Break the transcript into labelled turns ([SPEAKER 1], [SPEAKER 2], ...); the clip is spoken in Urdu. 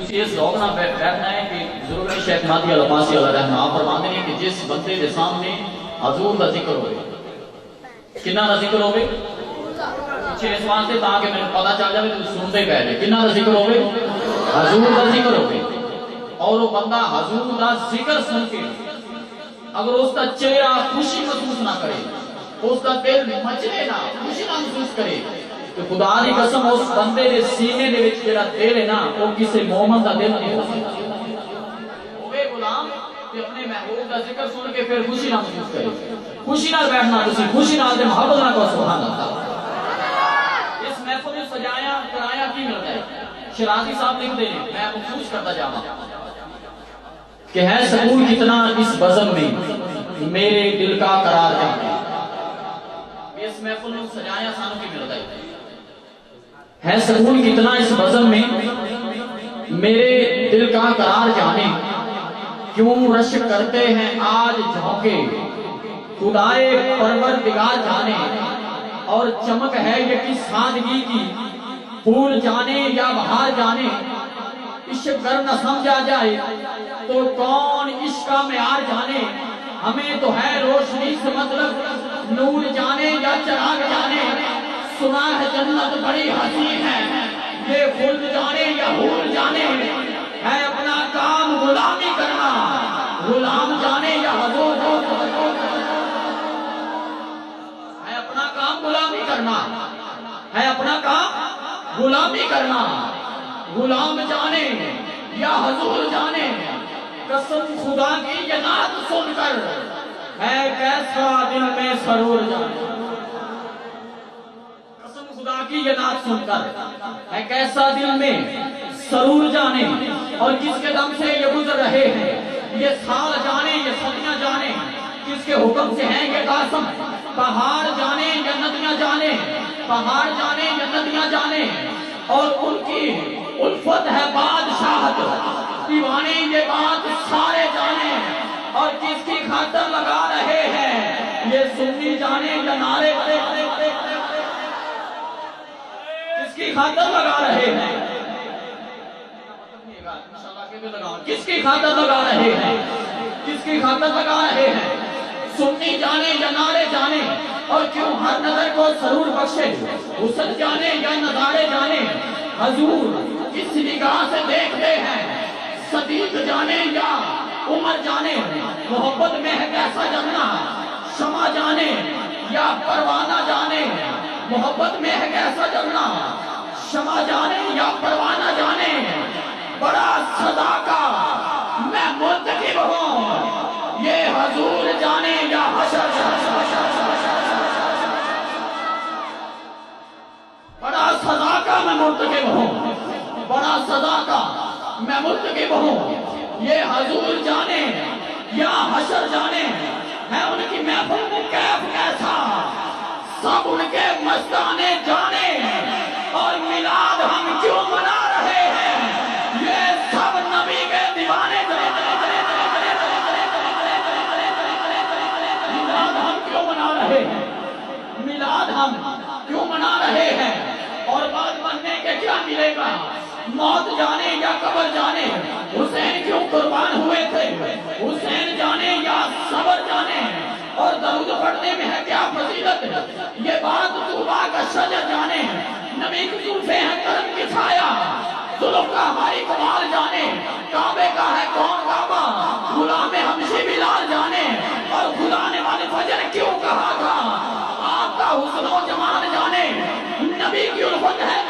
[SPEAKER 1] تسی اس ذوق نہ بیٹھنا ہے کہ ضرور شیخ مہدی العباسی علیہ رحمہ آپ فرماتے ہیں کہ جس بندے کے سامنے حضور کا ذکر ہوئے کنہ کا ذکر ہوئے پیچھے اس واسطے تاکہ میں پتہ چل جائے تو سنتے پہلے کنہ کا ذکر ہوئے حضور کا ذکر ہوئے اور وہ بندہ حضور کا ذکر سن کے اگر اس کا چہرہ خوشی محسوس نہ کرے اس کا دل مچلے نہ خوشی نہ محسوس کرے تو خدا دی قسم اس بندے دے سینے دے وچ جڑا دل ہے نا وہ کسی مومن دا دل نہیں ہو سکتا اوے غلام کہ اپنے محبوب کا ذکر سن کے پھر خوشی نہ محسوس کرے خوشی نہ بیٹھنا تسی خوشی نہ دے محبت نہ کو سبحان اللہ اس محفل میں سجایا کرایا کی ملتا ہے شرازی صاحب لکھ دے میں محسوس کرتا جاواں کہ ہے سکون کتنا اس بزم میں میرے دل کا قرار جانے اس محفل میں سجایا سانوں کی ملتا ہے سکون کتنا اس بزم میں میرے دل کا قرار جانے کیوں رش کرتے ہیں آج جھونکے خدائے پروردگار جانے اور چمک ہے یہ کس سادگی کی پھول جانے یا بہار جانے عشق گر نہ سمجھا جائے تو کون عشق کا معیار جانے ہمیں تو ہے روشنی سے مطلب نور جانے یا چراغ جانے سنا ہے جنت بڑی حسین ہے یہ خلد جانے یا حور جانے ہے اپنا کام غلامی کرنا غلام جانے یا حضور ہے اپنا کام غلامی کرنا ہے اپنا کام غلامی کرنا غلام جانے یا حضور جانے قسم خدا کی یہ نعت سن کر ہے کیسا دل میں سرور جانے قسم خدا کی یہ نعت سن کر ہے کیسا دل میں سرور جانے اور کس کے دم سے یہ گزر رہے ہیں یہ سال جانے یہ صدیاں جانے کس کے حکم سے ہیں یہ قاسم پہاڑ جانے یا ندیاں جانے پہاڑ جانے یا ندیاں جانے اور ان کی الفت ہے بادشاہت دیوانے یہ بات سارے جانے اور کس کی خاطر لگا رہے ہیں یہ سنی جانے یا نعرے کس کی خاطر لگا رہے ہیں کس کی خاطر لگا رہے ہیں کس کی خاطر لگا رہے ہیں سنی جانے یا نعرے جانے اور کیوں ہر نظر کو سرور بخشے حسن جانے یا نظارے جانے حضور کس نگاہ سے دیکھتے ہیں صدیق جانے یا عمر جانے محبت میں ہے کیسا جلنا شمع جانے یا پروانہ جانے محبت میں ہے کیسا جلنا شمع جانے یا پروانہ جانے بڑا صدا کا میں منتخب ہوں یہ حضور جانے یا حشر بڑا صدا کا میں منتخب ہوں بڑا صدا کا میں منتخب ہوں یہ حضور جانے یا حشر جانے ہے ان کی محفل میں کیف کیسا سب ان کے مستانے جانے اور میلاد ہم کیوں منا رہے ہیں یہ سب نبی کے دیوانے میلاد ہم کیوں منا رہے ہیں میلاد ہم کیوں منا رہے ہیں اور بعد بننے کے کیا ملے گا موت جانے یا قبر جانے حسین کیوں قربان ہوئے تھے حسین جانے یا صبر جانے اور درود پڑھنے میں ہے کیا فضیلت یہ بات طوبا کا شجر جانے نبی کی زلفیں ہیں کرم کی چھایا زلف کا ہماری کمال جانے کعبے کا ہے کون کعبہ غلام حبشی بلال جانے اور خدا نے والے فجر کیوں کہا تھا آپ کا حسن و جمال جانے نبی کی الفت ہے